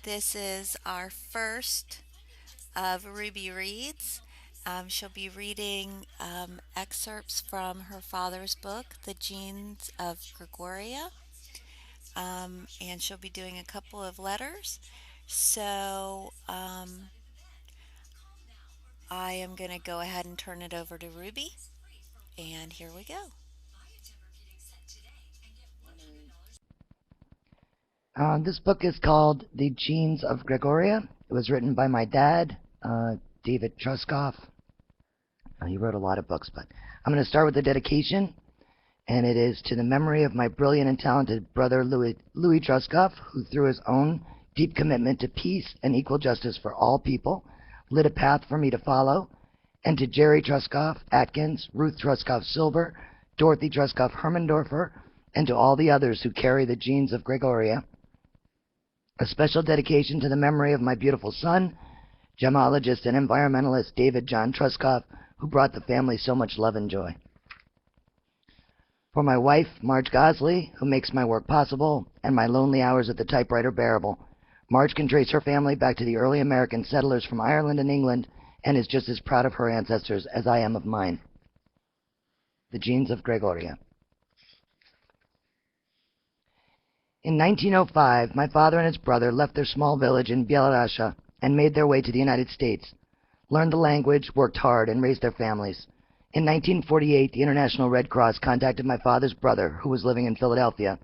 This is our first of Ruby Reads. She'll be reading excerpts from her father's book, The Genes of Gregoria, and she'll be doing a couple of letters. So I am going to go ahead and turn it over to Ruby, and here we go. This book is called The Genes of Gregoria. It was written by my dad, David Truskoff. He wrote a lot of books, but I'm going to start with the dedication, and it is to the memory of my brilliant and talented brother Louis Truskoff, who through his own deep commitment to peace and equal justice for all people, lit a path for me to follow, and to Jerry Truskoff, Atkins, Ruth Truskoff Silver, Dorothy Truskoff Hermendorfer, and to all the others who carry the genes of Gregoria. A special dedication to the memory of my beautiful son, gemologist and environmentalist David John Truskoff, who brought the family so much love and joy. For my wife, Marge Gosley, who makes my work possible and my lonely hours at the typewriter bearable. Marge can trace her family back to the early American settlers from Ireland and England and is just as proud of her ancestors as I am of mine. The Genes of Gregoria. In 1905, my father and his brother left their small village in Bielorussia and made their way to the United States, learned the language, worked hard, and raised their families. In 1948, the International Red Cross contacted my father's brother, who was living in Philadelphia.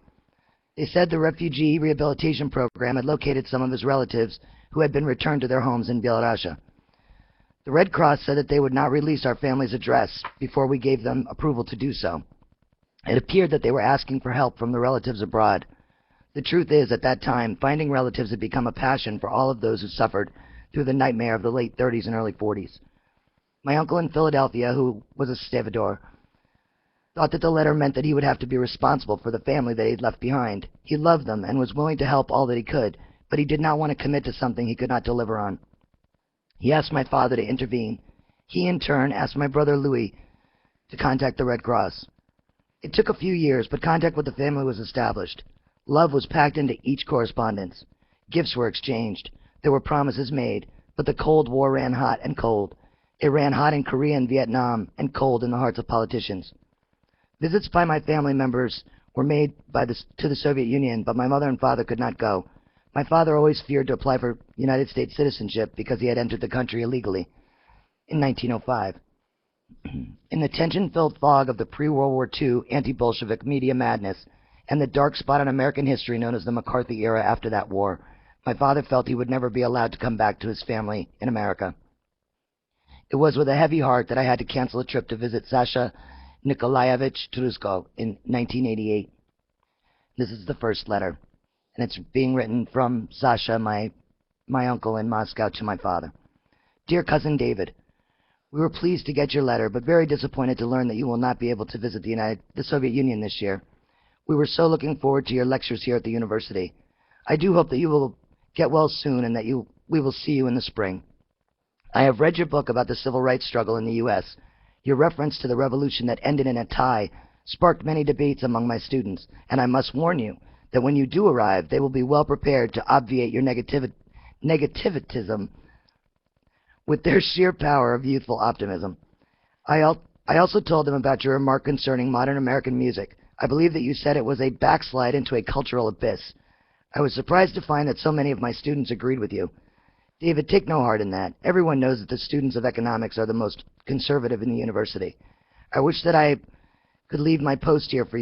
They said the refugee rehabilitation program had located some of his relatives who had been returned to their homes in Bielorussia. The Red Cross said that they would not release our family's address before we gave them approval to do so. It appeared that they were asking for help from the relatives abroad. The truth is, at that time, finding relatives had become a passion for all of those who suffered through the nightmare of the late 30s and early 40s. My uncle in Philadelphia, who was a stevedore, thought that the letter meant that he would have to be responsible for the family that he had left behind. He loved them and was willing to help all that he could, but he did not want to commit to something he could not deliver on. He asked my father to intervene. He, in turn, asked my brother Louis to contact the Red Cross. It took a few years, but contact with the family was established. Love was packed into each correspondence. Gifts were exchanged. There were promises made, but the Cold War ran hot and cold. It ran hot in Korea and Vietnam, and cold in the hearts of politicians. Visits by my family members were made to the Soviet Union, but my mother and father could not go. My father always feared to apply for United States citizenship because he had entered the country illegally in 1905. In the tension-filled fog of the pre-World War II anti-Bolshevik media madness, and the dark spot in American history known as the McCarthy era after that war, my father felt he would never be allowed to come back to his family in America. It was with a heavy heart that I had to cancel a trip to visit Sasha Nikolaevich Truskoff in 1988. This is the first letter, and it's being written from Sasha, my uncle in Moscow, to my father. Dear Cousin David, we were pleased to get your letter, but very disappointed to learn that you will not be able to visit the Soviet Union this year. We were so looking forward to your lectures here at the university. I do hope that you will get well soon and that we will see you in the spring. I have read your book about the civil rights struggle in the U.S. Your reference to the revolution that ended in a tie sparked many debates among my students, and I must warn you that when you do arrive, they will be well prepared to obviate your negativism with their sheer power of youthful optimism. I also told them about your remark concerning modern American music. I believe that you said it was a backslide into a cultural abyss. I was surprised to find that so many of my students agreed with you. David, take no heart in that. Everyone knows that the students of economics are the most conservative in the university. I wish that I could leave my post here for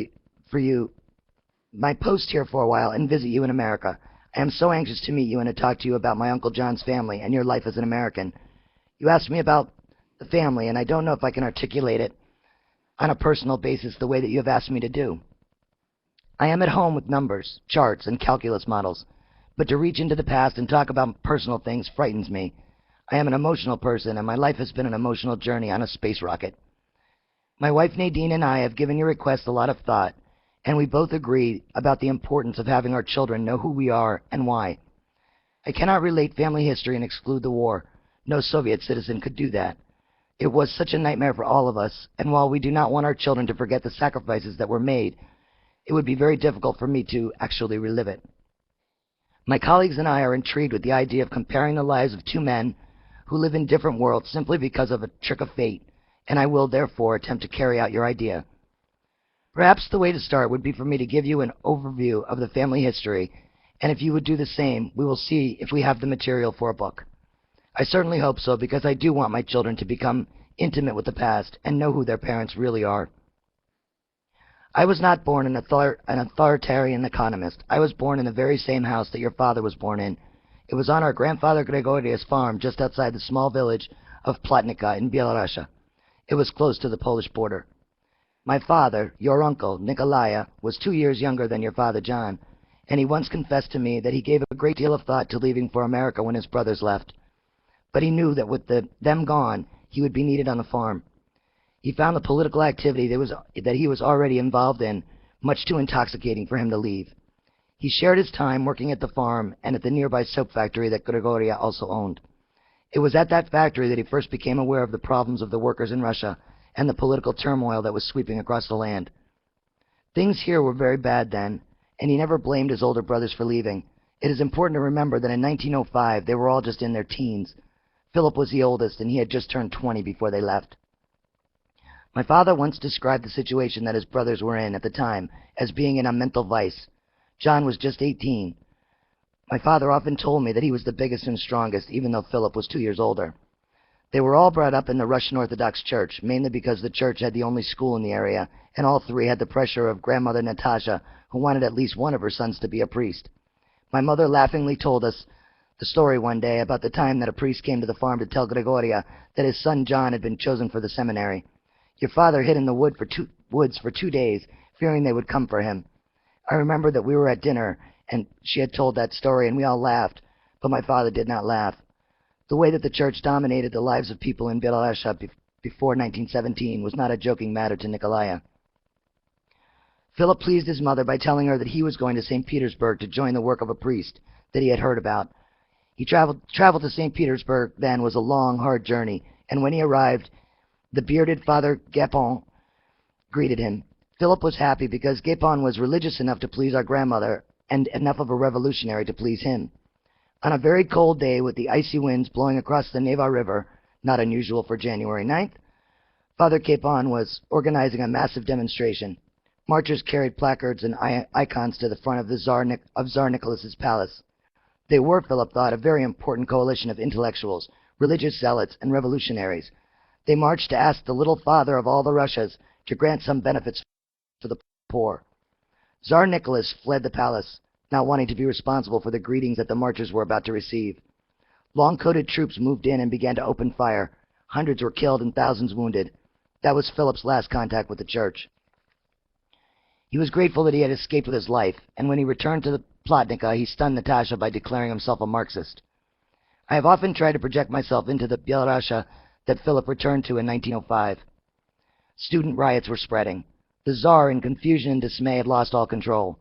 a while and visit you in America. I am so anxious to meet you and to talk to you about my Uncle John's family and your life as an American. You asked me about the family, and I don't know if I can articulate it on a personal basis the way that you have asked me to do. I am at home with numbers, charts, and calculus models, but to reach into the past and talk about personal things frightens me. I am an emotional person, and my life has been an emotional journey on a space rocket. My wife Nadine and I have given your request a lot of thought, and we both agree about the importance of having our children know who we are and why. I cannot relate family history and exclude the war. No Soviet citizen could do that. It was such a nightmare for all of us, and while we do not want our children to forget the sacrifices that were made, it would be very difficult for me to actually relive it. My colleagues and I are intrigued with the idea of comparing the lives of two men who live in different worlds simply because of a trick of fate, and I will therefore attempt to carry out your idea. Perhaps the way to start would be for me to give you an overview of the family history, and if you would do the same, we will see if we have the material for a book. I certainly hope so, because I do want my children to become intimate with the past and know who their parents really are. I was not born an authoritarian economist. I was born in the very same house that your father was born in. It was on our grandfather Gregoria's farm just outside the small village of Platnica in Bielorussia. It was close to the Polish border. My father, your uncle, Nikolaya, was 2 years younger than your father John, and he once confessed to me that he gave a great deal of thought to leaving for America when his brothers left. But he knew that with them gone, he would be needed on the farm. He found the political activity that he was already involved in much too intoxicating for him to leave. He shared his time working at the farm and at the nearby soap factory that Gregoria also owned. It was at that factory that he first became aware of the problems of the workers in Russia and the political turmoil that was sweeping across the land. Things here were very bad then, and he never blamed his older brothers for leaving. It is important to remember that in 1905 they were all just in their teens. Philip was the oldest, and he had just turned 20 before they left. My father once described the situation that his brothers were in at the time as being in a mental vice. John was just 18. My father often told me that he was the biggest and strongest, even though Philip was 2 years older. They were all brought up in the Russian Orthodox Church, mainly because the church had the only school in the area, and all three had the pressure of grandmother Natasha, who wanted at least one of her sons to be a priest. My mother laughingly told us the story one day about the time that a priest came to the farm to tell Gregoria that his son John had been chosen for the seminary. Your father hid in the woods for 2 days, fearing they would come for him. I remember that we were at dinner, and she had told that story, and we all laughed, but my father did not laugh. The way that the church dominated the lives of people in Belarusia before 1917 was not a joking matter to Nikolaya. Philip pleased his mother by telling her that he was going to St. Petersburg to join the work of a priest that he had heard about. He traveled to St. Petersburg then was a long, hard journey, and when he arrived, the bearded Father Gapon greeted him. Philip was happy because Gapon was religious enough to please our grandmother and enough of a revolutionary to please him. On a very cold day with the icy winds blowing across the Neva River, not unusual for January 9th, Father Capon was organizing a massive demonstration. Marchers carried placards and icons to the front of Tsar Nicholas's palace. They were, Philip thought, a very important coalition of intellectuals, religious zealots, and revolutionaries. They marched to ask the little father of all the Russias to grant some benefits for the poor. Tsar Nicholas fled the palace, not wanting to be responsible for the greetings that the marchers were about to receive. Long-coated troops moved in and began to open fire. Hundreds were killed and thousands wounded. That was Philip's last contact with the church. He was grateful that he had escaped with his life, and when he returned to the Plotnica, he stunned Natasha by declaring himself a Marxist. I have often tried to project myself into the Belarusia that Philip returned to in 1905. Student riots were spreading. The Tsar, in confusion and dismay, had lost all control.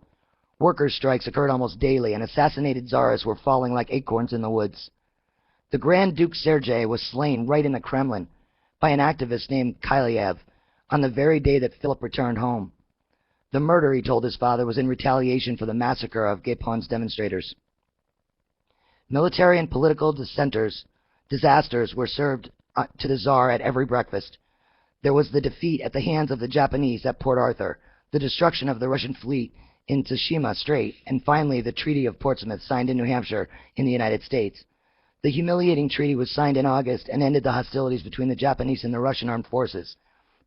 Workers' strikes occurred almost daily, and assassinated czars were falling like acorns in the woods. The Grand Duke Sergei was slain right in the Kremlin by an activist named Kyliev on the very day that Philip returned home. The murder, he told his father, was in retaliation for the massacre of Gapon's demonstrators. Military and political disasters were served to the Tsar at every breakfast. There was the defeat at the hands of the Japanese at Port Arthur, the destruction of the Russian fleet in Tsushima Strait, and finally the Treaty of Portsmouth signed in New Hampshire in the United States. The humiliating treaty was signed in August and ended the hostilities between the Japanese and the Russian armed forces.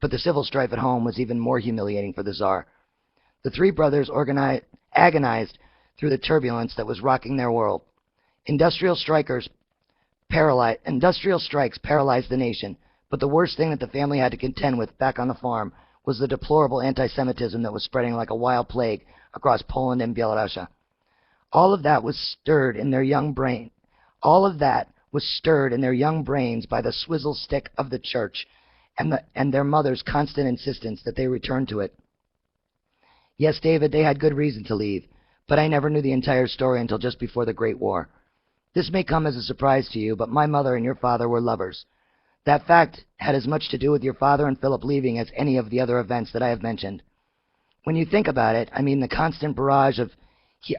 But the civil strife at home was even more humiliating for the Tsar. The three brothers agonized through the turbulence that was rocking their world. Industrial strikes paralyzed the nation, but the worst thing that the family had to contend with back on the farm was the deplorable anti-Semitism that was spreading like a wild plague across Poland and Belarusia. All of that was stirred in their young brains by the swizzle stick of the church and their mother's constant insistence that they return to it. Yes, David, they had good reason to leave, but I never knew the entire story until just before the Great War. This may come as a surprise to you, but my mother and your father were lovers. That fact had as much to do with your father and Philip leaving as any of the other events that I have mentioned. When you think about it, I mean the constant barrage of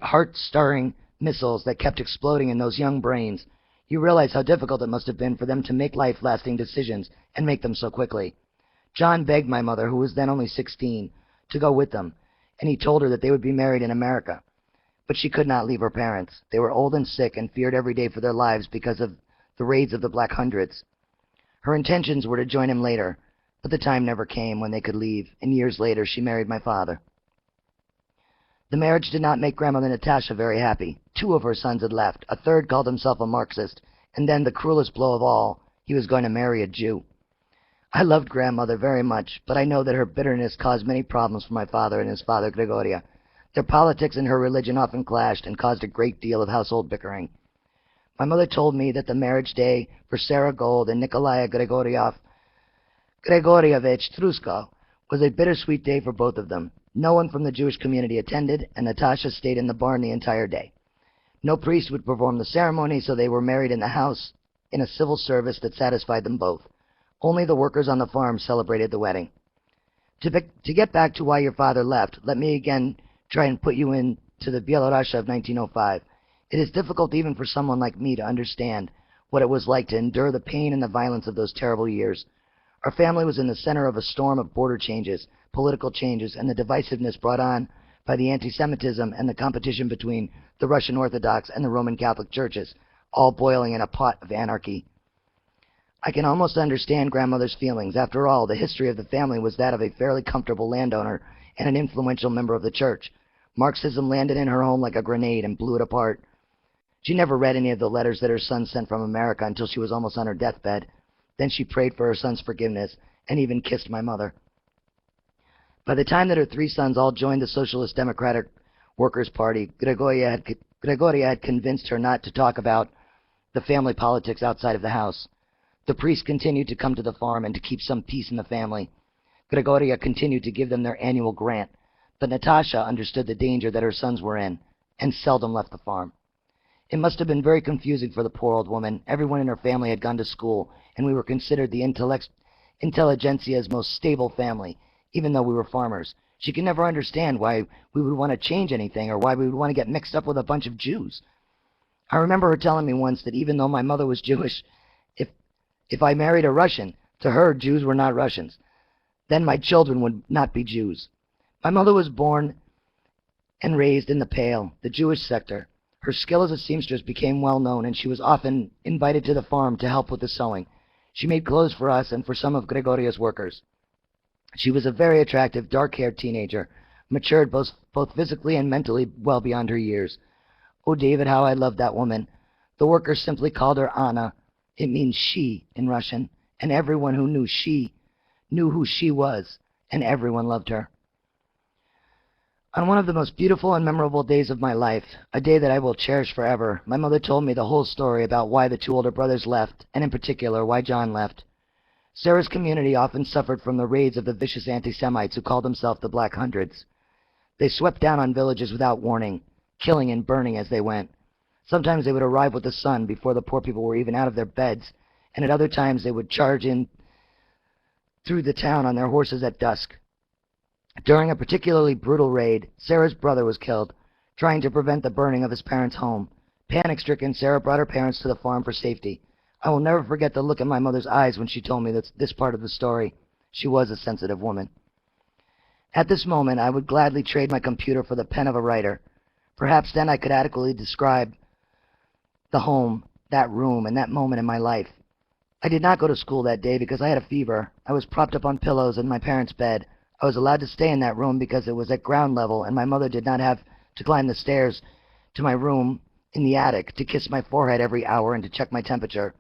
heart-stirring missiles that kept exploding in those young brains. You realize how difficult it must have been for them to make life-lasting decisions and make them so quickly. John begged my mother, who was then only 16, to go with them, and he told her that they would be married in America. But she could not leave her parents. They were old and sick and feared every day for their lives because of the raids of the Black Hundreds. Her intentions were to join him later, but the time never came when they could leave, and years later she married my father. The marriage did not make Grandmother Natasha very happy. 2 of her sons had left. A third called himself a Marxist, and then, the cruelest blow of all, he was going to marry a Jew. I loved Grandmother very much, but I know that her bitterness caused many problems for my father and his father Gregoria. Their politics and her religion often clashed and caused a great deal of household bickering. My mother told me that the marriage day for Sarah Gold and Nikolai Gregorievich Truskoff was a bittersweet day for both of them. No one from the Jewish community attended, and Natasha stayed in the barn the entire day. No priest would perform the ceremony, so they were married in the house in a civil service that satisfied them both. Only the workers on the farm celebrated the wedding. To get back to why your father left, let me again try and put you into the Bielorussia of 1905. It is difficult even for someone like me to understand what it was like to endure the pain and the violence of those terrible years. Our family was in the center of a storm of border changes, political changes, and the divisiveness brought on by the anti-Semitism and the competition between the Russian Orthodox and the Roman Catholic churches, all boiling in a pot of anarchy. I can almost understand Grandmother's feelings. After all, the history of the family was that of a fairly comfortable landowner and an influential member of the church. Marxism landed in her home like a grenade and blew it apart. She never read any of the letters that her son sent from America until she was almost on her deathbed. Then she prayed for her son's forgiveness and even kissed my mother. By the time that her 3 sons all joined the Socialist Democratic Workers' Party, Gregoria had convinced her not to talk about the family politics outside of the house. The priests continued to come to the farm and to keep some peace in the family. Gregoria continued to give them their annual grant, but Natasha understood the danger that her sons were in and seldom left the farm. It must have been very confusing for the poor old woman. Everyone in her family had gone to school, and we were considered the intelligentsia's most stable family, even though we were farmers. She could never understand why we would want to change anything or why we would want to get mixed up with a bunch of Jews. I remember her telling me once that even though my mother was Jewish, if I married a Russian, to her, Jews were not Russians. Then my children would not be Jews. My mother was born and raised in the Pale, the Jewish sector. Her skill as a seamstress became well known, and she was often invited to the farm to help with the sewing. She made clothes for us and for some of Gregoria's workers. She was a very attractive, dark-haired teenager, matured both physically and mentally well beyond her years. Oh, David, how I loved that woman. The workers simply called her Anna. It means she in Russian, and everyone who knew who she was, and everyone loved her. On one of the most beautiful and memorable days of my life, a day that I will cherish forever, my mother told me the whole story about why the 2 older brothers left, and in particular, why John left. Sarah's community often suffered from the raids of the vicious anti-Semites who called themselves the Black Hundreds. They swept down on villages without warning, killing and burning as they went. Sometimes they would arrive with the sun before the poor people were even out of their beds, and at other times they would charge in through the town on their horses at dusk. During a particularly brutal raid, Sarah's brother was killed, trying to prevent the burning of his parents' home. Panic-stricken, Sarah brought her parents to the farm for safety. I will never forget the look in my mother's eyes when she told me this part of the story. She was a sensitive woman. At this moment, I would gladly trade my computer for the pen of a writer. Perhaps then I could adequately describe the home, that room, and that moment in my life. I did not go to school that day because I had a fever. I was propped up on pillows in my parents' bed. I was allowed to stay in that room because it was at ground level, and my mother did not have to climb the stairs to my room in the attic to kiss my forehead every hour and to check my temperature.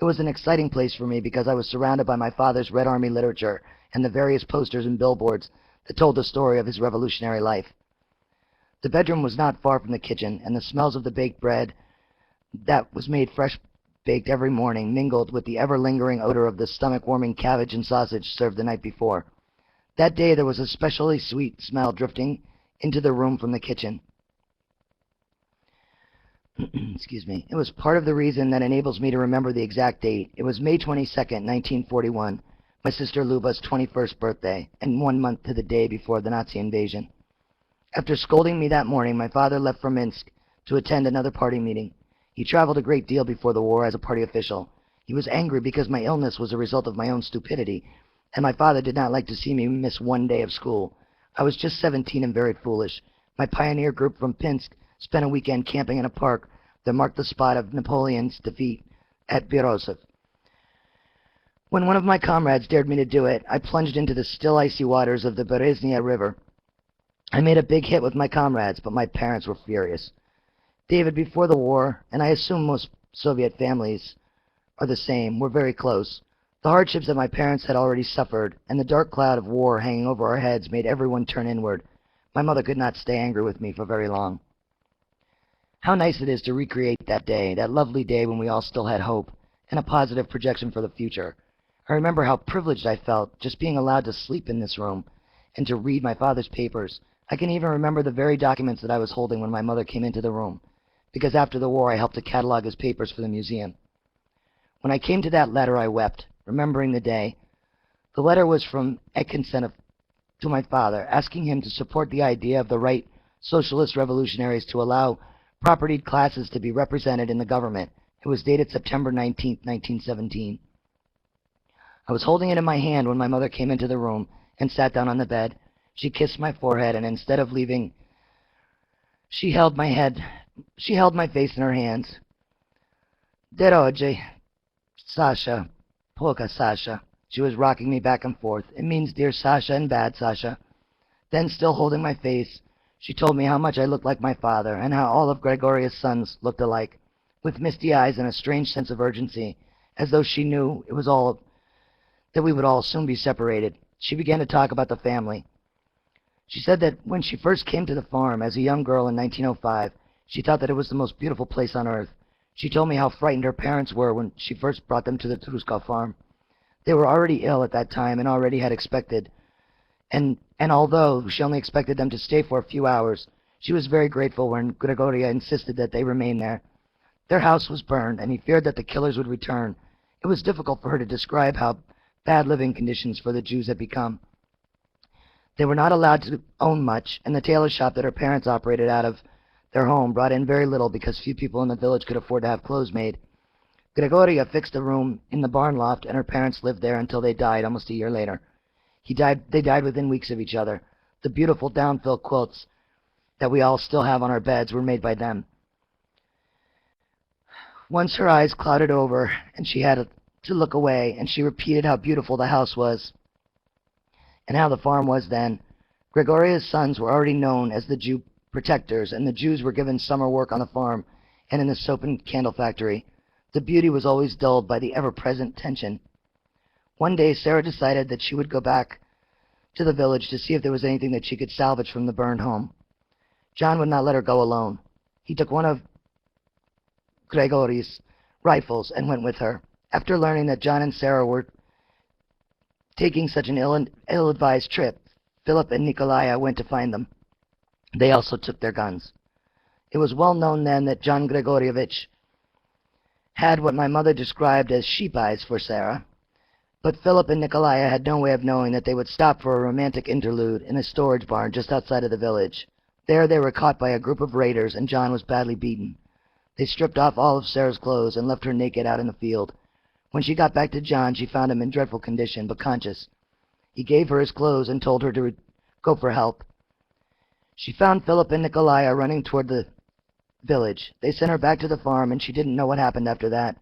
It was an exciting place for me because I was surrounded by my father's Red Army literature and the various posters and billboards that told the story of his revolutionary life. The bedroom was not far from the kitchen, and the smells of the baked bread that was made fresh-baked every morning mingled with the ever-lingering odor of the stomach-warming cabbage and sausage served the night before. That day there was a specially sweet smell drifting into the room from the kitchen. Excuse me. It was part of the reason that enables me to remember the exact date. It was May 22nd, 1941, my sister Luba's 21st birthday, and 1 month to the day before the Nazi invasion. After scolding me that morning, my father left for Minsk to attend another party meeting. He traveled a great deal before the war as a party official. He was angry because my illness was a result of my own stupidity, and my father did not like to see me miss one day of school. I was just 17 and very foolish. My pioneer group from Pinsk spent a weekend camping in a park that marked the spot of Napoleon's defeat at Birosov. When one of my comrades dared me to do it, I plunged into the still icy waters of the Berezhnya River. I made a big hit with my comrades, but my parents were furious. David, before the war, and I assume most Soviet families are the same, were very close. The hardships that my parents had already suffered, and the dark cloud of war hanging over our heads made everyone turn inward. My mother could not stay angry with me for very long. How nice it is to recreate that day, that lovely day when we all still had hope, and a positive projection for the future. I remember how privileged I felt just being allowed to sleep in this room and to read my father's papers. I can even remember the very documents that I was holding when my mother came into the room, because after the war I helped to catalog his papers for the museum. When I came to that letter, I wept, remembering the day. The letter was from Ekensonov to my father, asking him to support the idea of the right socialist revolutionaries to allow propertied classes to be represented in the government. It was dated September 19, 1917. I was holding it in my hand when my mother came into the room and sat down on the bed. She kissed my forehead, and instead of leaving, she held my face in her hands. Deroje, Sasha, Polka Sasha. She was rocking me back and forth. It means dear Sasha and bad Sasha. Then, still holding my face, she told me how much I looked like my father, and how all of Gregoria's sons looked alike, with misty eyes and a strange sense of urgency, as though she knew that we would all soon be separated. She began to talk about the family. She said that when she first came to the farm as a young girl in 1905, she thought that it was the most beautiful place on earth. She told me how frightened her parents were when she first brought them to the Truskoff farm. They were already ill at that time and already had expected, and although she only expected them to stay for a few hours, she was very grateful when Gregoria insisted that they remain there. Their house was burned, and he feared that the killers would return. It was difficult for her to describe how bad living conditions for the Jews had become. They were not allowed to own much, and the tailor shop that her parents operated out of their home brought in very little because few people in the village could afford to have clothes made. Gregoria fixed a room in the barn loft, and her parents lived there until they died almost a year later. They died within weeks of each other. The beautiful down-fill quilts that we all still have on our beds were made by them. Once her eyes clouded over, and she had to look away, and she repeated how beautiful the house was, and how the farm was then. Gregoria's sons were already known as the Jew protectors, and the Jews were given summer work on the farm and in the soap and candle factory. The beauty was always dulled by the ever-present tension. One day, Sarah decided that she would go back to the village to see if there was anything that she could salvage from the burned home. John would not let her go alone. He took one of Gregori's rifles and went with her. After learning that John and Sarah were taking such an ill-advised trip, Philip and Nikolaya went to find them. They also took their guns. It was well known then that John Gregorievich had what my mother described as sheep eyes for Sarah. But Philip and Nikolaya had no way of knowing that they would stop for a romantic interlude in a storage barn just outside of the village. There they were caught by a group of raiders, and John was badly beaten. They stripped off all of Sarah's clothes and left her naked out in the field. When she got back to John, she found him in dreadful condition, but conscious. He gave her his clothes and told her to go for help. She found Philip and Nikolaya running toward the village. They sent her back to the farm, and she didn't know what happened after that.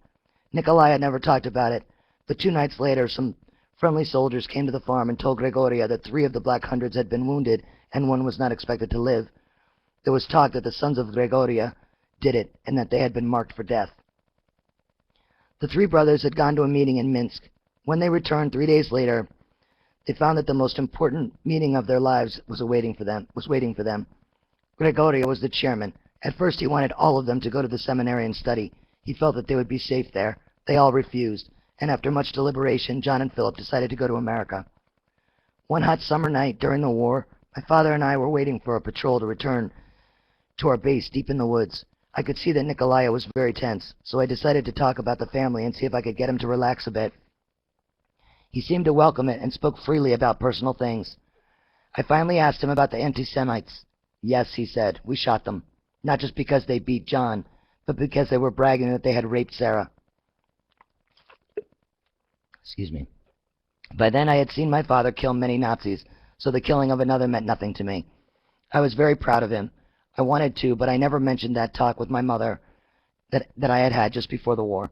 Nikolaya never talked about it. But 2 nights later, some friendly soldiers came to the farm and told Gregoria that 3 of the Black Hundreds had been wounded and 1 was not expected to live. There was talk that the sons of Gregoria did it and that they had been marked for death. The 3 brothers had gone to a meeting in Minsk. When they returned 3 days later, they found that the most important meeting of their lives was waiting for them. Gregoria was the chairman. At first he wanted all of them to go to the seminary and study. He felt that they would be safe there. They all refused, and after much deliberation, John and Philip decided to go to America. One hot summer night during the war, my father and I were waiting for a patrol to return to our base deep in the woods. I could see that Nikolaya was very tense, so I decided to talk about the family and see if I could get him to relax a bit. He seemed to welcome it and spoke freely about personal things. I finally asked him about the anti-Semites. Yes, he said, we shot them. not just because they beat John, but because they were bragging that they had raped Sarah. Excuse me. By then I had seen my father kill many Nazis, so the killing of another meant nothing to me. I was very proud of him. I wanted to, but I never mentioned that talk with my mother that I had had just before the war.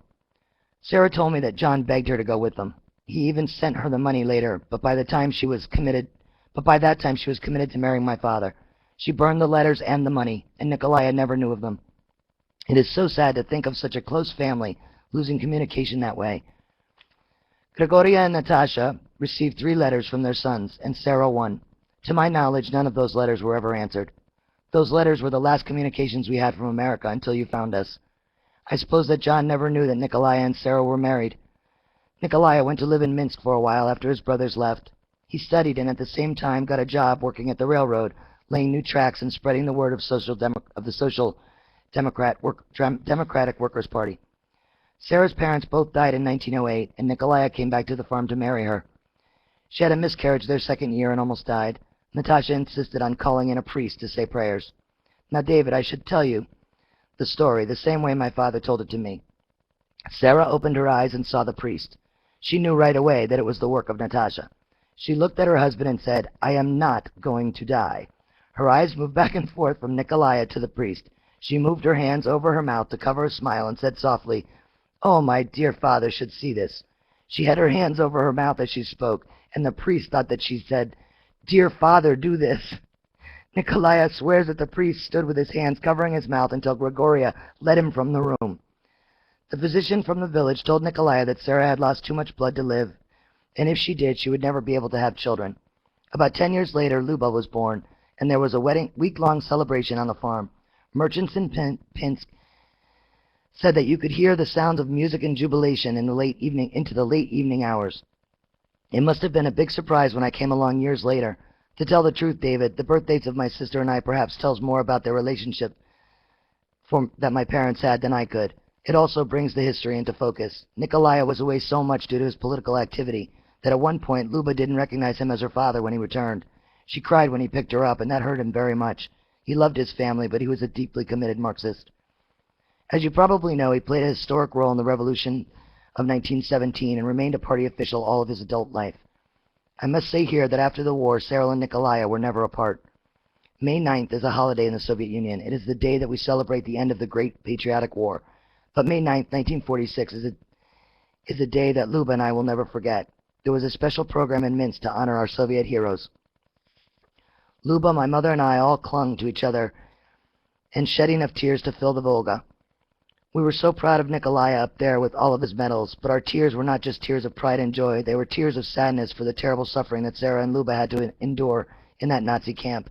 Sarah told me that John begged her to go with them. He even sent her the money later, but by that time she was committed to marrying my father. She burned the letters and the money, and Nikolaya never knew of them. It is so sad to think of such a close family losing communication that way. Gregoria and Natasha received 3 letters from their sons, and Sarah 1. To my knowledge, none of those letters were ever answered. Those letters were the last communications we had from America until you found us. I suppose that John never knew that Nikolaya and Sarah were married. Nikolaya went to live in Minsk for a while after his brothers left. He studied and at the same time got a job working at the railroad, laying new tracks and spreading the word of the Democratic Workers' Party. Sarah's parents both died in 1908, and Nikolaya came back to the farm to marry her. She had a miscarriage their second year and almost died. Natasha insisted on calling in a priest to say prayers. Now, David, I should tell you the story the same way my father told it to me. Sarah opened her eyes and saw the priest. She knew right away that it was the work of Natasha. She looked at her husband and said, "I am not going to die." Her eyes moved back and forth from Nikolaya to the priest. She moved her hands over her mouth to cover a smile and said softly, "Oh, my dear father should see this." She had her hands over her mouth as she spoke, and the priest thought that she said, "Dear father, do this." Nikolaya swears that the priest stood with his hands covering his mouth until Gregoria led him from the room. The physician from the village told Nikolaya that Sarah had lost too much blood to live, and if she did, she would never be able to have children. About 10 years later, Luba was born, and there was a week-long celebration on the farm. Merchants in Pinsk said that you could hear the sounds of music and jubilation into the late evening hours. It must have been a big surprise when I came along years later. To tell the truth, David, the birth dates of my sister and I perhaps tells more about their relationship that my parents had than I could. It also brings the history into focus. Nikolaya was away so much due to his political activity that at one point Luba didn't recognize him as her father when he returned. She cried when he picked her up, and that hurt him very much. He loved his family, but he was a deeply committed Marxist. As you probably know, he played a historic role in the Revolution of 1917 and remained a party official all of his adult life. I must say here that after the war, Sarah and Nikolaya were never apart. May 9th is a holiday in the Soviet Union. It is the day that we celebrate the end of the Great Patriotic War. But May 9th, 1946 is a day that Luba and I will never forget. There was a special program in Minsk to honor our Soviet heroes. Luba, my mother, and I all clung to each other and shed enough tears to fill the Volga. We were so proud of Nikolaya up there with all of his medals, but our tears were not just tears of pride and joy. They were tears of sadness for the terrible suffering that Sarah and Luba had to endure in that Nazi camp.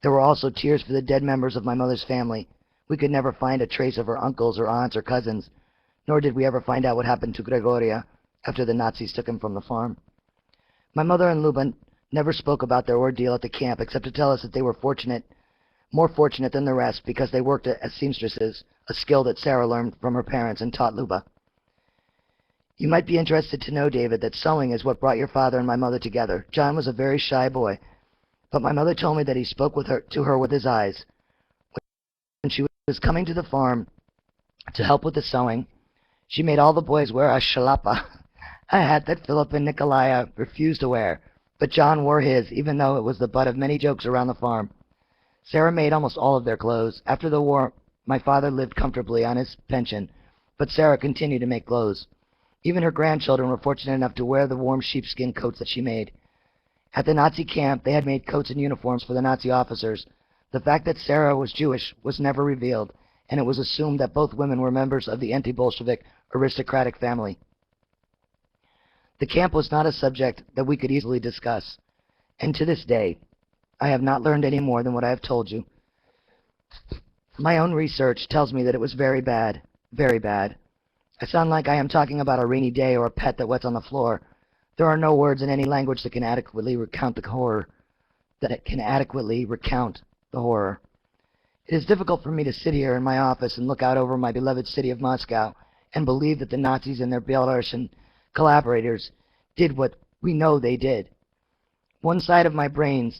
There were also tears for the dead members of my mother's family. We could never find a trace of her uncles or aunts or cousins, nor did we ever find out what happened to Gregoria after the Nazis took him from the farm. My mother and Luba never spoke about their ordeal at the camp except to tell us that they were more fortunate than the rest because they worked as seamstresses, a skill that Sarah learned from her parents and taught Luba. You might be interested to know, David, that sewing is what brought your father and my mother together. John was a very shy boy, but my mother told me that he spoke to her with his eyes. When she was coming to the farm to help with the sewing, she made all the boys wear a shalapa, a hat that Philip and Nikolaya refused to wear, but John wore his, even though it was the butt of many jokes around the farm. Sarah made almost all of their clothes. After the war, my father lived comfortably on his pension, but Sarah continued to make clothes. Even her grandchildren were fortunate enough to wear the warm sheepskin coats that she made. At the Nazi camp, they had made coats and uniforms for the Nazi officers. The fact that Sarah was Jewish was never revealed, and it was assumed that both women were members of the anti-Bolshevik aristocratic family. The camp was not a subject that we could easily discuss, and to this day, I have not learned any more than what I have told you. My own research tells me that it was very bad, very bad. I sound like I am talking about a rainy day or a pet that wets on the floor. There are no words in any language that can adequately recount the horror. It is difficult for me to sit here in my office and look out over my beloved city of Moscow and believe that the Nazis and their Belarusian collaborators did what we know they did. One side of my brain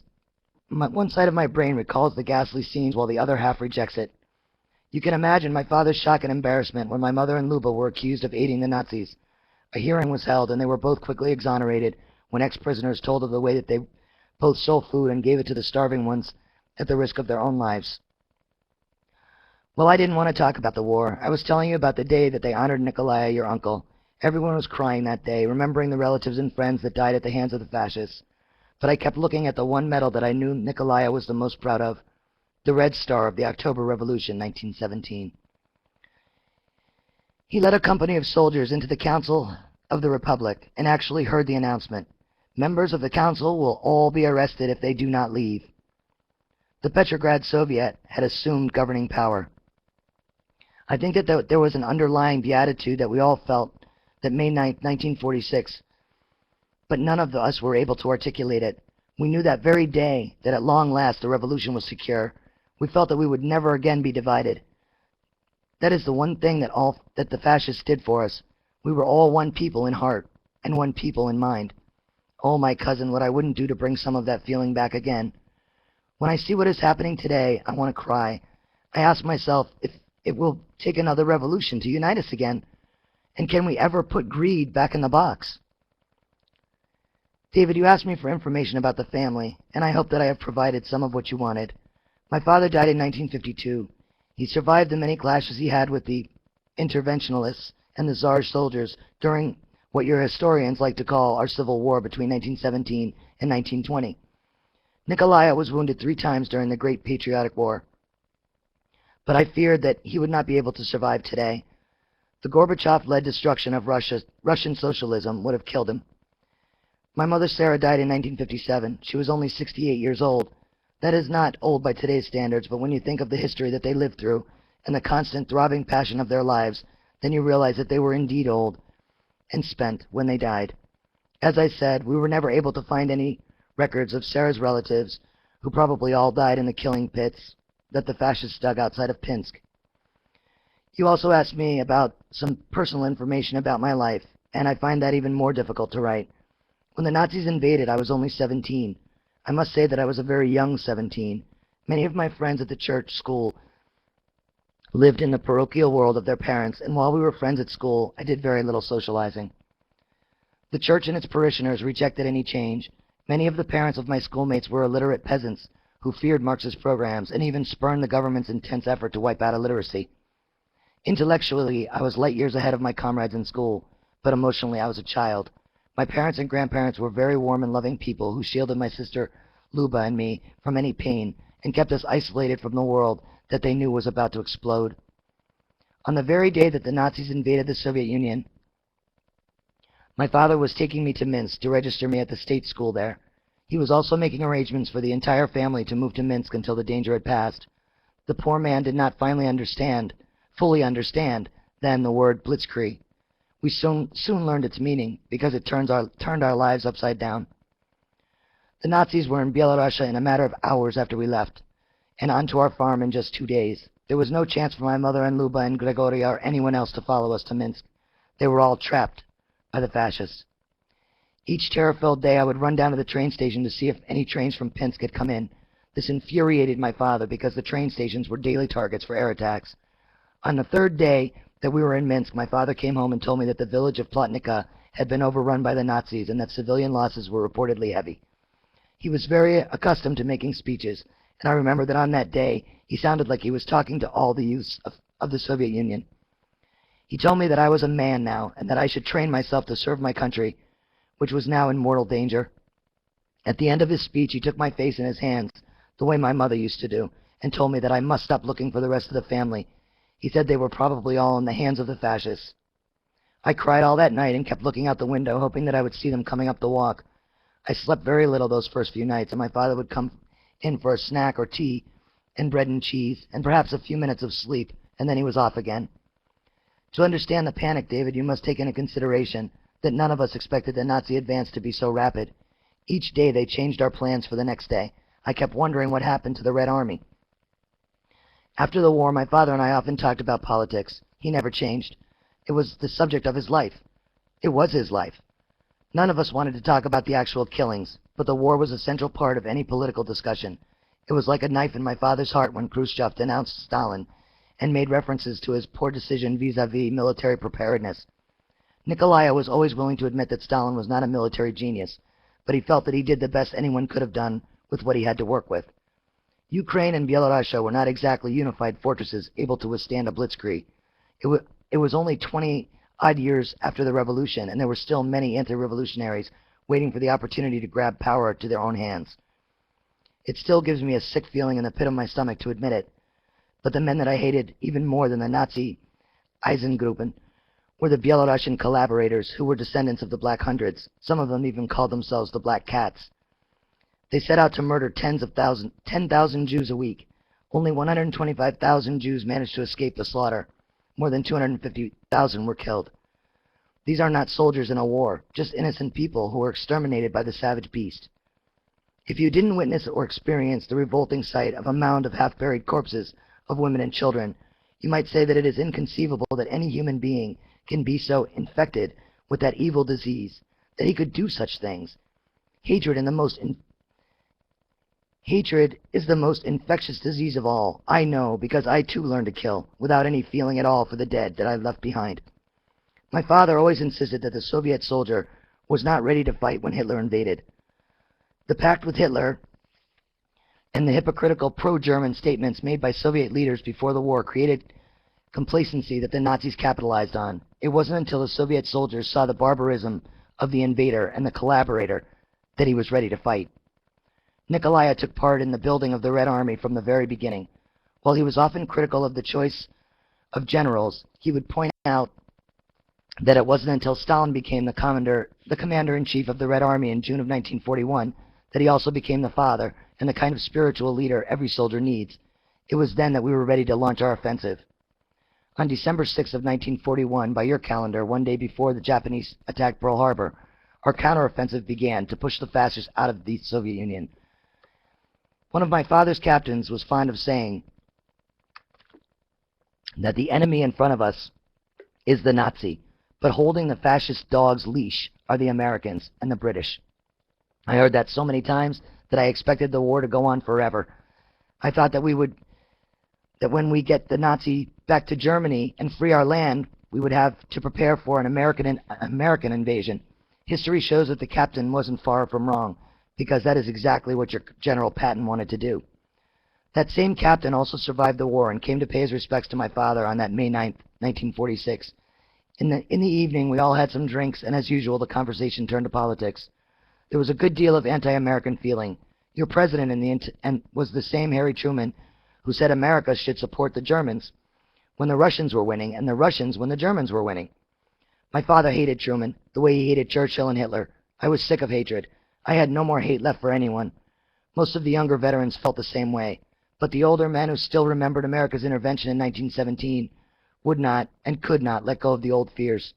recalls the ghastly scenes while the other half rejects it. You can imagine my father's shock and embarrassment when my mother and Luba were accused of aiding the Nazis. A hearing was held, and they were both quickly exonerated when ex-prisoners told of the way that they both stole food and gave it to the starving ones at the risk of their own lives. Well, I didn't want to talk about the war. I was telling you about the day that they honored Nikolai, your uncle. Everyone was crying that day, remembering the relatives and friends that died at the hands of the fascists. But I kept looking at the one medal that I knew Nikolai was the most proud of, the Red Star of the October Revolution, 1917. He led a company of soldiers into the Council of the Republic and actually heard the announcement. Members of the Council will all be arrested if they do not leave. The Petrograd Soviet had assumed governing power. I think that there was an underlying beatitude that we all felt that May 9th, 1946, but none of us were able to articulate it. We knew that very day that at long last the revolution was secure. We felt that we would never again be divided. That is the one thing that the fascists did for us. We were all one people in heart and one people in mind. Oh, my cousin, what I wouldn't do to bring some of that feeling back again. When I see what is happening today, I want to cry. I ask myself if it will take another revolution to unite us again, and can we ever put greed back in the box? David, you asked me for information about the family, and I hope that I have provided some of what you wanted. My father died in 1952. He survived the many clashes he had with the interventionalists and the Tsar's soldiers during what your historians like to call our civil war between 1917 and 1920. Nikolai was wounded 3 times during the Great Patriotic War, but I feared that he would not be able to survive today. The Gorbachev-led destruction of Russian socialism would have killed him. My mother Sarah died in 1957. She was only 68 years old. That is not old by today's standards, but when you think of the history that they lived through and the constant throbbing passion of their lives, then you realize that they were indeed old and spent when they died. As I said, we were never able to find any records of Sarah's relatives, who probably all died in the killing pits that the fascists dug outside of Pinsk. You also asked me about some personal information about my life, and I find that even more difficult to write. When the Nazis invaded, I was only 17. I must say that I was a very young 17. Many of my friends at the church school lived in the parochial world of their parents, and while we were friends at school, I did very little socializing. The church and its parishioners rejected any change. Many of the parents of my schoolmates were illiterate peasants who feared Marxist programs and even spurned the government's intense effort to wipe out illiteracy. Intellectually, I was light years ahead of my comrades in school, but emotionally I was a child. My parents and grandparents were very warm and loving people who shielded my sister Luba and me from any pain and kept us isolated from the world that they knew was about to explode. On the very day that the Nazis invaded the Soviet Union, my father was taking me to Minsk to register me at the state school there. He was also making arrangements for the entire family to move to Minsk until the danger had passed. The poor man did not fully understand, then the word blitzkrieg. We soon learned its meaning, because it turned our lives upside down. The Nazis were in Belarusia in a matter of hours after we left, and onto our farm in just 2 days. There was no chance for my mother and Luba and Gregoria or anyone else to follow us to Minsk. They were all trapped by the fascists. Each terror-filled day I would run down to the train station to see if any trains from Pinsk had come in. This infuriated my father because the train stations were daily targets for air attacks. On the 3rd day that we were in Minsk, my father came home and told me that the village of Plotnica had been overrun by the Nazis and that civilian losses were reportedly heavy. He was very accustomed to making speeches, and I remember that on that day he sounded like he was talking to all the youths of the Soviet Union. He told me that I was a man now and that I should train myself to serve my country, which was now in mortal danger. At the end of his speech, he took my face in his hands, the way my mother used to do, and told me that I must stop looking for the rest of the family. He said they were probably all in the hands of the fascists. I cried all that night and kept looking out the window, hoping that I would see them coming up the walk. I slept very little those first few nights, and my father would come in for a snack or tea and bread and cheese, and perhaps a few minutes of sleep, and then he was off again. To understand the panic, David, you must take into consideration that none of us expected the Nazi advance to be so rapid. Each day they changed our plans for the next day. I kept wondering what happened to the Red Army. After the war, my father and I often talked about politics. He never changed. It was the subject of his life. It was his life. None of us wanted to talk about the actual killings, but the war was a central part of any political discussion. It was like a knife in my father's heart when Khrushchev denounced Stalin and made references to his poor decision vis-a-vis military preparedness. Nikolai was always willing to admit that Stalin was not a military genius, but he felt that he did the best anyone could have done with what he had to work with. Ukraine and Belarus were not exactly unified fortresses able to withstand a blitzkrieg. It was only 20-odd years after the revolution, and there were still many anti-revolutionaries waiting for the opportunity to grab power to their own hands. It still gives me a sick feeling in the pit of my stomach to admit it, but the men that I hated even more than the Nazi Eisengruppen were the Belarusian collaborators who were descendants of the Black Hundreds. Some of them even called themselves the Black Cats. They set out to murder 10,000 Jews a week. Only 125,000 Jews managed to escape the slaughter. More than 250,000 were killed. These are not soldiers in a war, just innocent people who were exterminated by the savage beast. If you didn't witness or experience the revolting sight of a mound of half-buried corpses of women and children, you might say that it is inconceivable that any human being can be so infected with that evil disease that he could do such things. Hatred is the most infectious disease of all. I know, because I too learned to kill, without any feeling at all for the dead that I left behind. My father always insisted that the Soviet soldier was not ready to fight when Hitler invaded. The pact with Hitler and the hypocritical pro-German statements made by Soviet leaders before the war created complacency that the Nazis capitalized on. It wasn't until the Soviet soldiers saw the barbarism of the invader and the collaborator that he was ready to fight. Nikolai took part in the building of the Red Army from the very beginning. While he was often critical of the choice of generals, he would point out that it wasn't until Stalin became the commander-in-chief of the Red Army in June of 1941 that he also became the father and the kind of spiritual leader every soldier needs. It was then that we were ready to launch our offensive. On December 6th of 1941, by your calendar, one day before the Japanese attacked Pearl Harbor, our counteroffensive began to push the fascists out of the Soviet Union. One of my father's captains was fond of saying that the enemy in front of us is the Nazi, but holding the fascist dog's leash are the Americans and the British. I heard that so many times that I expected the war to go on forever. I thought that when we get the Nazi back to Germany and free our land, we would have to prepare for an American invasion. History shows that the captain wasn't far from wrong, because that is exactly what your General Patton wanted to do. That same captain also survived the war and came to pay his respects to my father on that May 9th, 1946. In the evening, we all had some drinks, and as usual, the conversation turned to politics. There was a good deal of anti-American feeling. Your president was the same Harry Truman who said America should support the Germans when the Russians were winning, and the Russians when the Germans were winning. My father hated Truman, the way he hated Churchill and Hitler. I was sick of hatred. I had no more hate left for anyone. Most of the younger veterans felt the same way, but the older men who still remembered America's intervention in 1917 would not and could not let go of the old fears.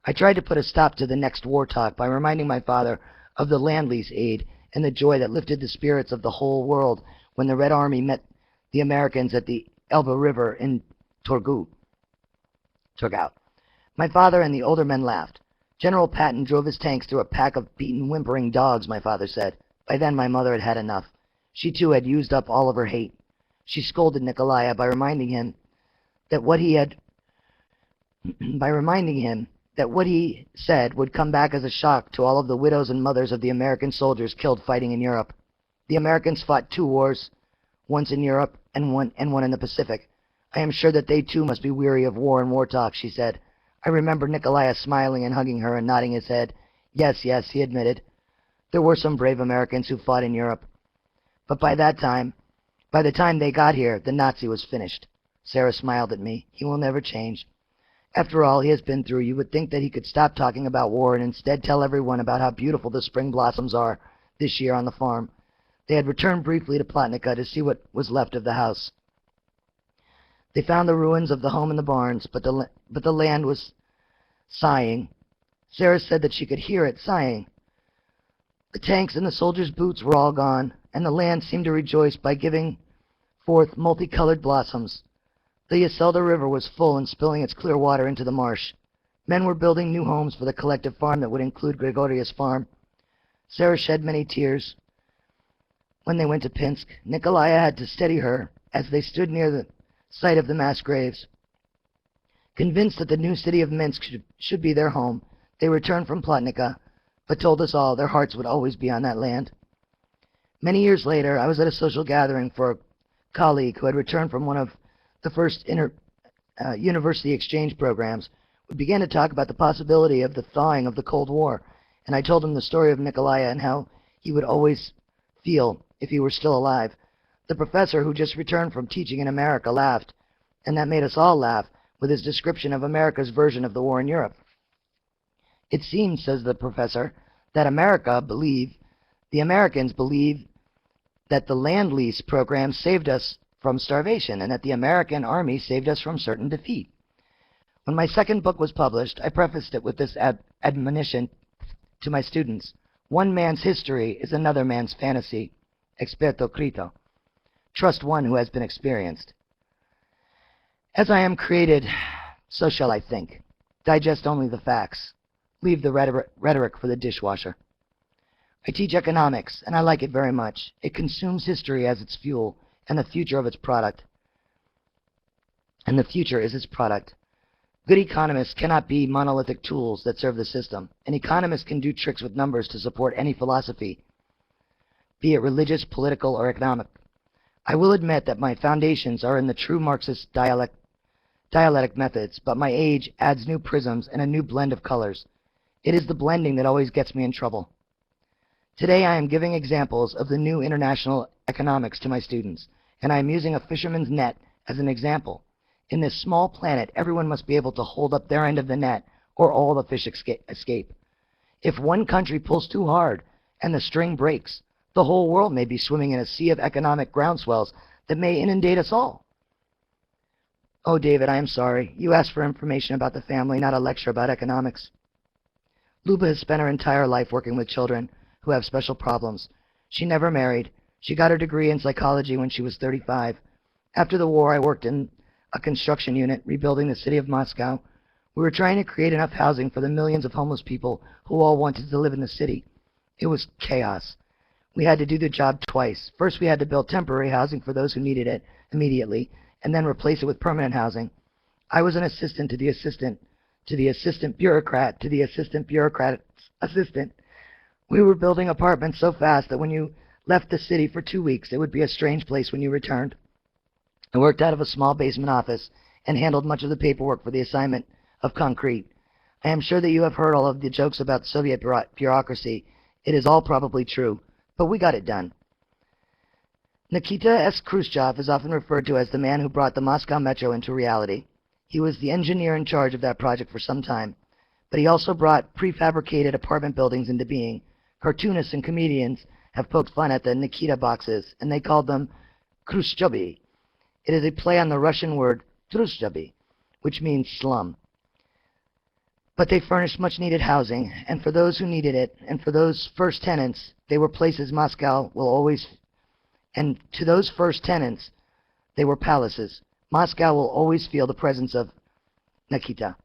I tried to put a stop to the next war talk by reminding my father of the Land-Lease aid and the joy that lifted the spirits of the whole world when the Red Army met the Americans at the Elbe River in Torgau. My father and the older men laughed. General Patton drove his tanks through a pack of beaten, whimpering dogs, my father said. By then my mother had had enough. She too had used up all of her hate. She scolded Nikolai by reminding him that what he said would come back as a shock to all of the widows and mothers of the American soldiers killed fighting in Europe. The Americans fought 2 wars, once in Europe and one in the Pacific. I am sure that they too must be weary of war and war talk, she said. I remember Nikolai smiling and hugging her and nodding his head. Yes, he admitted. There were some brave Americans who fought in Europe. But by the time they got here, the Nazi was finished. Sarah smiled at me. He will never change. After all he has been through, you would think that he could stop talking about war and instead tell everyone about how beautiful the spring blossoms are this year on the farm. They had returned briefly to Plotnica to see what was left of the house. They found the ruins of the home and the barns, but the land was sighing. Sarah said that she could hear it sighing. The tanks and the soldiers' boots were all gone, and the land seemed to rejoice by giving forth multicolored blossoms. The Yaselda River was full and spilling its clear water into the marsh. Men were building new homes for the collective farm that would include Gregoria's farm. Sarah shed many tears when they went to Pinsk. Nikolai had to steady her as they stood near the sight of the mass graves. Convinced that the new city of Minsk should be their home, they returned from Plotnica, but told us all their hearts would always be on that land. Many years later, I was at a social gathering for a colleague who had returned from one of the first university exchange programs. We began to talk about the possibility of the thawing of the Cold War, and I told him the story of Nikolaya and how he would always feel if he were still alive. The professor, who just returned from teaching in America, laughed, and that made us all laugh, with his description of America's version of the war in Europe. It seems, says the professor, that the Americans believe that the land lease program saved us from starvation and that the American army saved us from certain defeat. When my second book was published, I prefaced it with this admonition to my students: one man's history is another man's fantasy. Experto crito. Trust one who has been experienced. As I am created, so shall I think. Digest only the facts. Leave the rhetoric for the dishwasher. I teach economics, and I like it very much. It consumes history as its fuel, and the future of its product. And the future is its product. Good economists cannot be monolithic tools that serve the system. An economist can do tricks with numbers to support any philosophy, be it religious, political, or economic. I will admit that my foundations are in the true Marxist dialectic methods, but my age adds new prisms and a new blend of colors. It is the blending that always gets me in trouble. Today I am giving examples of the new international economics to my students, and I am using a fisherman's net as an example. In this small planet, everyone must be able to hold up their end of the net, or all the fish escape. If one country pulls too hard and the string breaks, the whole world may be swimming in a sea of economic groundswells that may inundate us all. Oh, David, I am sorry. You asked for information about the family, not a lecture about economics. Luba has spent her entire life working with children who have special problems. She never married. She got her degree in psychology when she was 35. After the war, I worked in a construction unit rebuilding the city of Moscow. We were trying to create enough housing for the millions of homeless people who all wanted to live in the city. It was chaos. We had to do the job twice. First, we had to build temporary housing for those who needed it immediately, and then replace it with permanent housing. I was an assistant to the assistant, to the assistant bureaucrat, to the assistant bureaucrat's assistant. We were building apartments so fast that when you left the city for 2 weeks, it would be a strange place when you returned. I worked out of a small basement office and handled much of the paperwork for the assignment of concrete. I am sure that you have heard all of the jokes about Soviet bureaucracy. It is all probably true, but we got it done. Nikita S. Khrushchev is often referred to as the man who brought the Moscow Metro into reality. He was the engineer in charge of that project for some time, but he also brought prefabricated apartment buildings into being. Cartoonists and comedians have poked fun at the Nikita boxes, and they called them Khrushchevy. It is a play on the Russian word Truskoff, which means slum. But they furnished much-needed housing, and for those who needed it, and for those first tenants, they were places Moscow will always... And to those first tenants, they were palaces. Moscow will always feel the presence of Nikita.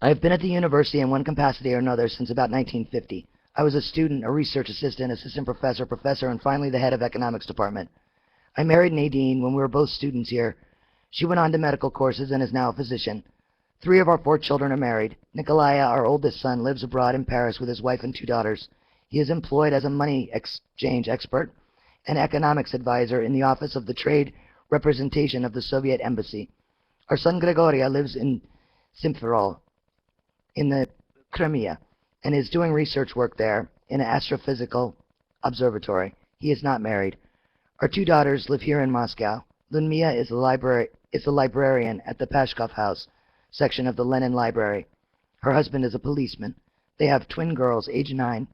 I have been at the university in one capacity or another since about 1950. I was a student, a research assistant, assistant professor, and finally the head of economics department. I married Nadine when we were both students here. She went on to medical courses and is now a physician. 3 of our 4 children are married. Nikolaya, our oldest son, lives abroad in Paris with his wife and 2 daughters. He is employed as a money exchange expert and economics advisor in the office of the trade representation of the Soviet embassy. Our son Gregoria lives in Simferopol in the Crimea and is doing research work there in an astrophysical observatory. He is not married. Our 2 daughters live here in Moscow. Lunmia is a librarian at the Pashkov House section of the Lenin Library. Her husband is a policeman. They have twin girls, age 9.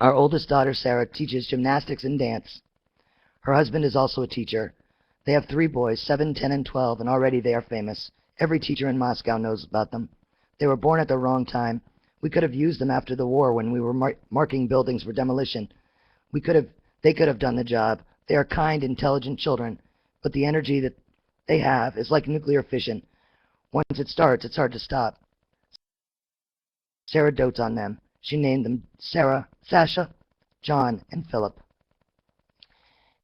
Our oldest daughter, Sarah, teaches gymnastics and dance. Her husband is also a teacher. They have 3 boys, 7, 10, and 12, and already they are famous. Every teacher in Moscow knows about them. They were born at the wrong time. We could have used them after the war when we were marking buildings for demolition. They could have done the job. They are kind, intelligent children, but the energy that they have is like nuclear fission. Once it starts, it's hard to stop. Sarah dotes on them. She named them Sarah, Sasha, John, and Philip.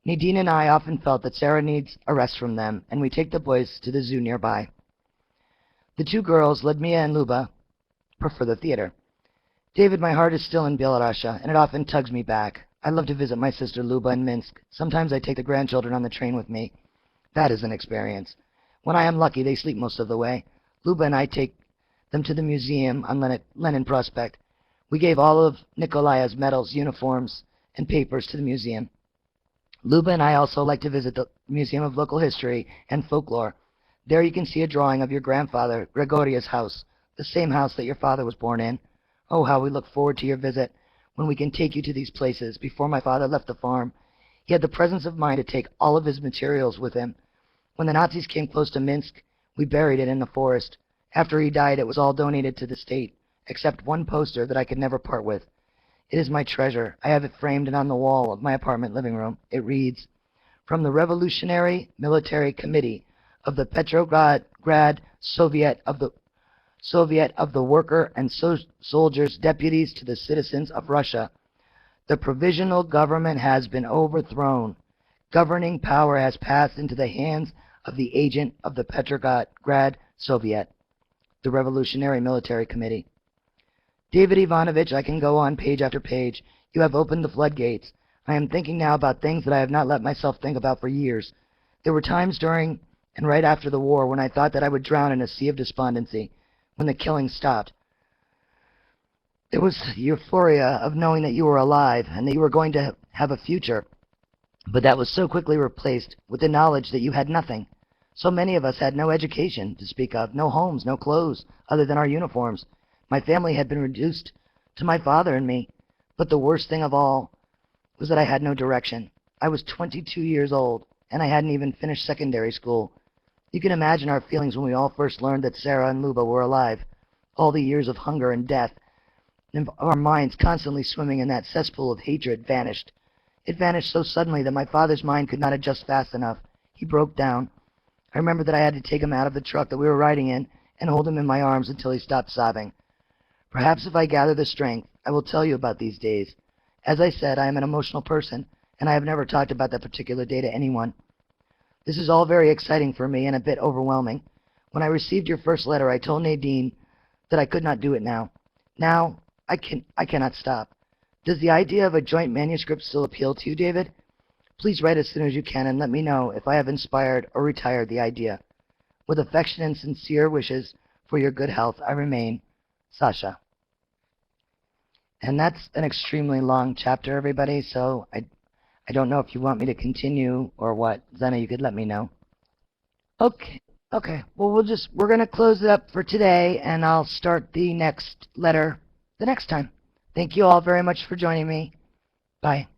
Nadine and I often felt that Sarah needs a rest from them, and we take the boys to the zoo nearby. The two girls, Ludmilla and Luba, prefer the theater. David, my heart is still in Belarusia, and it often tugs me back. I love to visit my sister Luba in Minsk. Sometimes I take the grandchildren on the train with me. That is an experience. When I am lucky, they sleep most of the way. Luba and I take them to the museum on Lenin Prospect. We gave all of Nikolaya's medals, uniforms, and papers to the museum. Luba and I also like to visit the Museum of Local History and Folklore. There you can see a drawing of your grandfather, Gregoria's house, the same house that your father was born in. Oh, how we look forward to your visit, when we can take you to these places. Before my father left the farm, he had the presence of mind to take all of his materials with him. When the Nazis came close to Minsk, we buried it in the forest. After he died, it was all donated to the state, except one poster that I could never part with. It is my treasure. I have it framed and on the wall of my apartment living room. It reads, "From the Revolutionary Military Committee of the Petrograd Soviet of the Worker and Soldiers Deputies to the Citizens of Russia. The provisional government has been overthrown. Governing power has passed into the hands of the agent of the Petrograd Soviet, the Revolutionary Military Committee." David Ivanovich, I can go on page after page. You have opened the floodgates. I am thinking now about things that I have not let myself think about for years. There were times during and right after the war when I thought that I would drown in a sea of despondency, when the killing stopped. There was the euphoria of knowing that you were alive and that you were going to have a future, but that was so quickly replaced with the knowledge that you had nothing. So many of us had no education to speak of, no homes, no clothes, other than our uniforms. My family had been reduced to my father and me, but the worst thing of all was that I had no direction. I was 22 years old, and I hadn't even finished secondary school. You can imagine our feelings when we all first learned that Sarah and Luba were alive. All the years of hunger and death, and our minds constantly swimming in that cesspool of hatred, vanished. It vanished so suddenly that my father's mind could not adjust fast enough. He broke down. I remember that I had to take him out of the truck that we were riding in and hold him in my arms until he stopped sobbing. Perhaps if I gather the strength, I will tell you about these days. As I said, I am an emotional person, and I have never talked about that particular day to anyone. This is all very exciting for me and a bit overwhelming. When I received your first letter, I told Nadine that I could not do it now. Now, I cannot stop. Does the idea of a joint manuscript still appeal to you, David? Please write as soon as you can and let me know if I have inspired or retired the idea. With affection and sincere wishes for your good health, I remain, Sasha. And that's an extremely long chapter, everybody, so I don't know if you want me to continue or what. Zena, you could let me know. Okay. Okay. Well, we're going to close it up for today, and I'll start the next letter the next time. Thank you all very much for joining me. Bye.